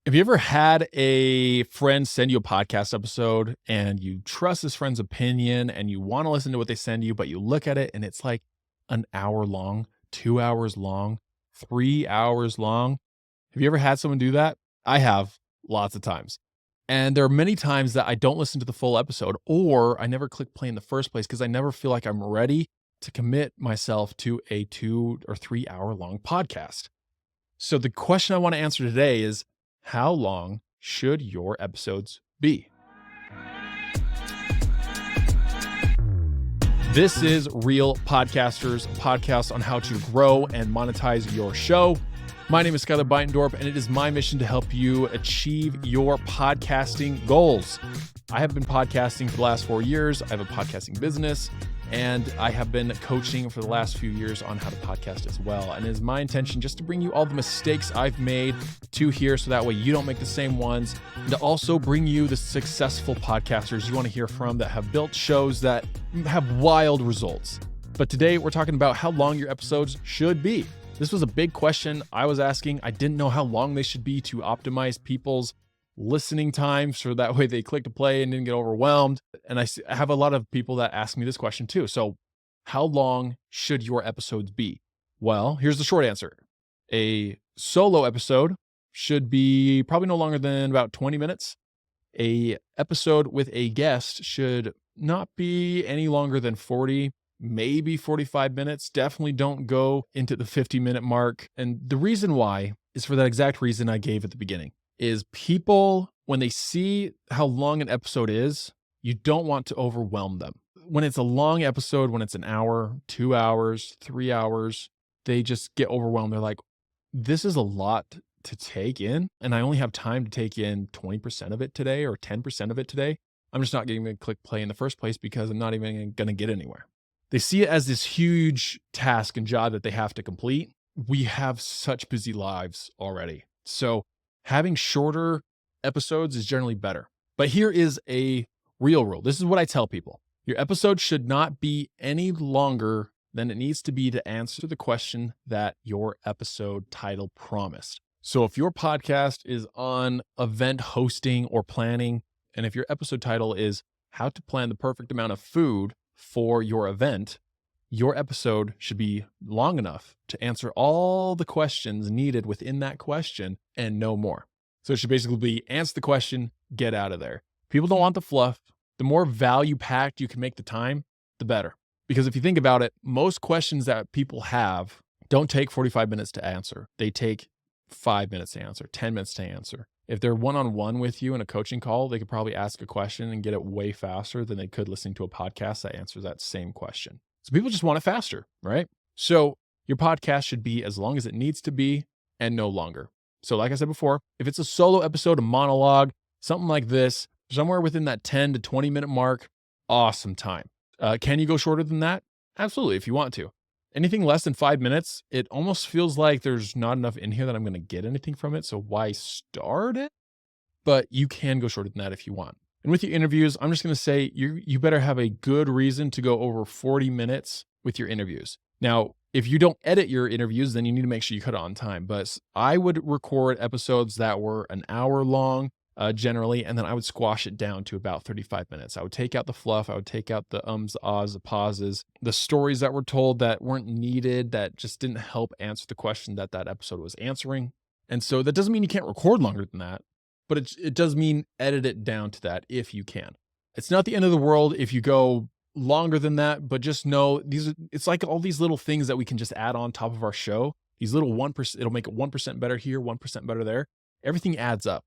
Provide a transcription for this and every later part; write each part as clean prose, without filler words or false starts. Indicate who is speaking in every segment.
Speaker 1: Have you ever had a friend send you a podcast episode and you trust this friend's opinion and you want to listen to what they send you, but you look at it and it's like an hour long, 2 hours long, 3 hours long? Have you ever had someone do that? I have lots of times. And there are many times that I don't listen to the full episode or I never click play in the first place because I never feel like I'm ready to commit myself to a 2 or 3 hour long podcast. So the question I want to answer today is, how long should your episodes be? This is Real Podcasters, a podcast on how to grow and monetize your show. My name is Skylar Beitendorf, and it is my mission to help you achieve your podcasting goals. I have been podcasting for the last 4 years. I have a podcasting business, and I have been coaching for the last few years on how to podcast as well. And it is my intention just to bring you all the mistakes I've made to here so that way you don't make the same ones, and to also bring you the successful podcasters you want to hear from that have built shows that have wild results. But today we're talking about how long your episodes should be. This was a big question I was asking. I didn't know how long they should be to optimize people's listening time so that way they click to play and didn't get overwhelmed. And I have a lot of people that ask me this question too. So how long should your episodes be? Well, here's the short answer. A solo episode should be probably no longer than about 20 minutes. A episode with a guest should not be any longer than 40, maybe 45 minutes. Definitely don't go into the 50-minute mark. And the reason why is for that exact reason I gave at the beginning. Is people, when they see how long an episode is, you don't want to overwhelm them. When it's a long episode, when it's an hour, 2 hours, 3 hours, they just get overwhelmed. They're like, this is a lot to take in, and I only have time to take in 20% of it today or 10% of it today. I'm just not getting to click play in the first place because I'm not even going to get anywhere. They see it as this huge task and job that they have to complete. We have such busy lives already. So having shorter episodes is generally better. But here is a real rule. This is what I tell people. Your episode should not be any longer than it needs to be to answer the question that your episode title promised. So if your podcast is on event hosting or planning, and if your episode title is how to plan the perfect amount of food for your event, your episode should be long enough to answer all the questions needed within that question and no more. So it should basically be answer the question, get out of there. People don't want the fluff. The more value packed you can make the time, the better. Because if you think about it, most questions that people have don't take 45 minutes to answer. They take 5 minutes to answer, 10 minutes to answer. If they're one-on-one with you in a coaching call, they could probably ask a question and get it way faster than they could listening to a podcast that answers that same question. So people just want it faster, right? So your podcast should be as long as it needs to be and no longer. So like I said before, if it's a solo episode, a monologue, something like this, somewhere within that 10 to 20 minute mark, awesome time. Can you go shorter than that? Absolutely, if you want to. Anything less than 5 minutes, it almost feels like there's not enough in here that I'm going to get anything from it. So why start it? But you can go shorter than that if you want. And with your interviews, I'm just going to say you better have a good reason to go over 40 minutes with your interviews. Now, if you don't edit your interviews, then you need to make sure you cut it on time. But I would record episodes that were an hour long generally, and then I would squash it down to about 35 minutes. I would take out the fluff. I would take out the ums, ahs, the pauses, the stories that were told that weren't needed, that just didn't help answer the question that episode was answering. And so that doesn't mean you can't record longer than that. But it does mean edit it down to that if you can. It's not the end of the world if you go longer than that, but just know it's like all these little things that we can just add on top of our show. These little 1%, it'll make it 1% better here, 1% better there. Everything adds up.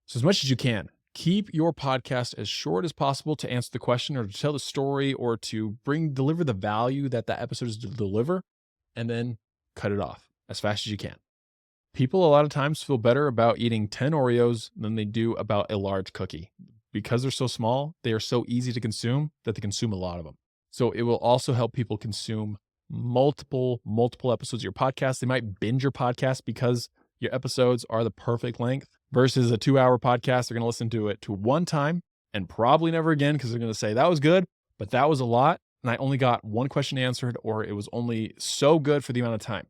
Speaker 1: So as much as you can, keep your podcast as short as possible to answer the question or to tell the story or to deliver the value that episode is to deliver, and then cut it off as fast as you can. People a lot of times feel better about eating 10 Oreos than they do about a large cookie. Because they're so small, they are so easy to consume that they consume a lot of them. So it will also help people consume multiple episodes of your podcast. They might binge your podcast because your episodes are the perfect length versus a 2-hour podcast. They're going to listen to it to one time and probably never again because they're going to say, that was good, but that was a lot. And I only got one question answered, or it was only so good for the amount of time.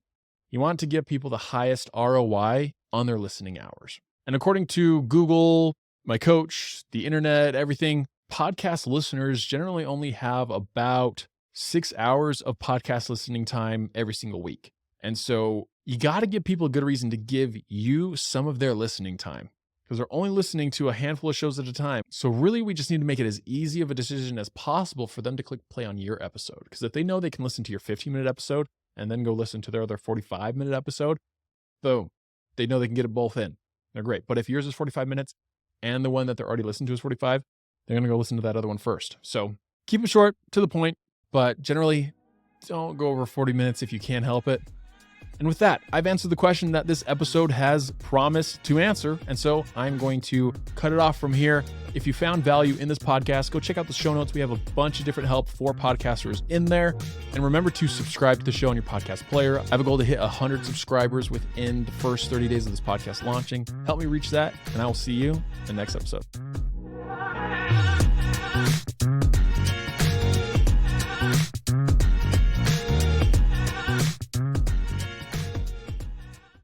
Speaker 1: You want to give people the highest ROI on their listening hours. And according to Google, my coach, the internet, everything, podcast listeners generally only have about 6 hours of podcast listening time every single week. And so you got to give people a good reason to give you some of their listening time, because they're only listening to a handful of shows at a time. So really, we just need to make it as easy of a decision as possible for them to click play on your episode. Because if they know they can listen to your 15-minute episode and then go listen to their other 45-minute episode, boom, they know they can get it both in. They're great. But if yours is 45 minutes and the one that they're already listening to is 45, they're going to go listen to that other one first. So keep it short, to the point, but generally don't go over 40 minutes if you can't help it. And with that, I've answered the question that this episode has promised to answer. And so I'm going to cut it off from here. If you found value in this podcast, go check out the show notes. We have a bunch of different help for podcasters in there. And remember to subscribe to the show on your podcast player. I have a goal to hit 100 subscribers within the first 30 days of this podcast launching. Help me reach that, and I will see you in the next episode.